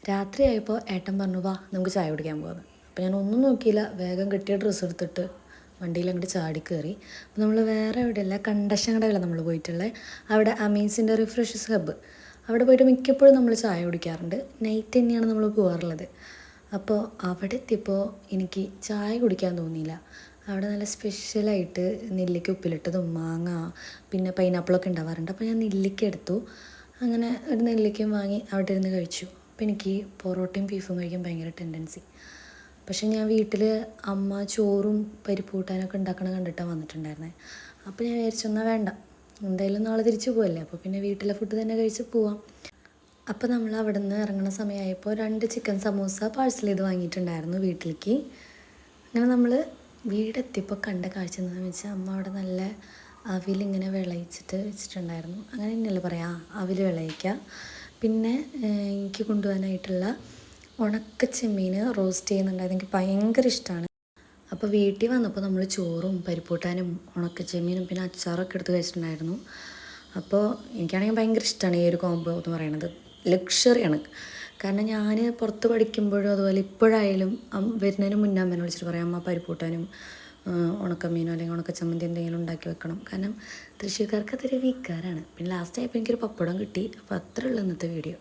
രാത്രിയായപ്പോൾ ഏട്ടൻ പറഞ്ഞു വാ നമുക്ക് ചായ കുടിക്കാൻ പോകാമെന്ന്. അപ്പോൾ ഞാൻ ഒന്നും നോക്കിയില്ല, വേഗം കിട്ടിയ ഡ്രസ്സ് എടുത്തിട്ട് വണ്ടിയിൽ അങ്ങോട്ട് ചാടി കയറി. അപ്പോൾ നമ്മൾ വേറെ എവിടെയല്ല, കണ്ടശങ്ങടല്ല നമ്മൾ പോയിട്ടുള്ളത്. അവിടെ അമീസിൻ്റെ റിഫ്രഷസ് ഹബ്ബ്, അവിടെ പോയിട്ട് മിക്കപ്പോഴും നമ്മൾ ചായ കുടിക്കാറുണ്ട്. നൈറ്റ് തന്നെയാണ് നമ്മൾ പോകാറുള്ളത്. അപ്പോൾ അവിടെ എത്തിയപ്പോൾ എനിക്ക് ചായ കുടിക്കാൻ തോന്നിയില്ല. അവിടെ നല്ല സ്പെഷ്യലായിട്ട് നെല്ലിക്ക ഉപ്പിലിട്ടതും മാങ്ങ പിന്നെ പൈനാപ്പിളൊക്കെ ഉണ്ടാവാറുണ്ട്. അപ്പോൾ ഞാൻ നെല്ലിക്ക എടുത്തു. അങ്ങനെ ഒരു നെല്ലിക്കയും വാങ്ങി അവിടെ ഇരുന്ന് കഴിച്ചു. അപ്പോൾ എനിക്ക് പൊറോട്ടയും ബീഫും കഴിക്കാൻ ഭയങ്കര ടെൻഡൻസി. പക്ഷേ ഞാൻ വീട്ടിൽ അമ്മ ചോറും പരിപ്പ് കൂട്ടാനൊക്കെ ഉണ്ടാക്കണ കണ്ടിട്ടാണ് വന്നിട്ടുണ്ടായിരുന്നത്. അപ്പോൾ ഞാൻ വിചാരിച്ചു എന്നാൽ വേണ്ട, എന്തായാലും നാളെ തിരിച്ചു പോകല്ലേ, അപ്പോൾ പിന്നെ വീട്ടിലെ ഫുഡ് തന്നെ കഴിച്ച് പോവാം. അപ്പോൾ നമ്മൾ അവിടെ നിന്ന് ഇറങ്ങുന്ന സമയമായപ്പോൾ 2 ചിക്കൻ സമൂസ പാഴ്സൽ ചെയ്ത് വാങ്ങിയിട്ടുണ്ടായിരുന്നു വീട്ടിലേക്ക്. അങ്ങനെ നമ്മൾ വീടെത്തിയപ്പോൾ കണ്ട കാഴ്ച എന്താണെന്ന് വെച്ചാൽ അമ്മ അവിടെ നല്ല അവിലിങ്ങനെ വിളയിച്ചിട്ട് വെച്ചിട്ടുണ്ടായിരുന്നു. അങ്ങനെ തന്നെയല്ലേ പറയാം, അവിൽ വിളയിക്കുക. പിന്നെ എനിക്ക് കൊണ്ടുപോകാനായിട്ടുള്ള ഉണക്ക ചെമ്മീൻ റോസ്റ്റ് ചെയ്യുന്നുണ്ടായിരുന്നു. എനിക്ക് ഭയങ്കര ഇഷ്ടമാണ്. അപ്പോൾ വീട്ടിൽ വന്നപ്പോൾ നമ്മൾ ചോറും പരിപ്പൂട്ടാനും ഉണക്ക ചെമ്മീനും പിന്നെ അച്ചാറൊക്കെ എടുത്ത് കഴിച്ചിട്ടുണ്ടായിരുന്നു. അപ്പോൾ എനിക്കാണെങ്കിൽ ഭയങ്കര ഇഷ്ടമാണ് ഈ ഒരു കോംബോ എന്ന് പറയുന്നത്. ലക്ഷറിയാണ്. കാരണം ഞാൻ പുറത്ത് പഠിക്കുമ്പോഴും അതുപോലെ ഇപ്പോഴായാലും വരുന്നതിന് മുന്നേ അമ്മേനെ വിളിച്ചിട്ട് പറയാം അമ്മ പരിപ്പൂട്ടാനും ഉണക്കമീനോ അല്ലെങ്കിൽ ഉണക്കച്ചമ്മന്തി എന്തെങ്കിലും ഉണ്ടാക്കി വെക്കണം. കാരണം തൃശ്ശൂർക്കാർക്ക് അതൊരു വികാരമാണ്. പിന്നെ ലാസ്റ്റ് ആയപ്പോൾ എനിക്കൊരു പപ്പടം കിട്ടി. അപ്പോൾ അത്രേ ഉള്ളൂ ഇന്നത്തെ വീഡിയോ.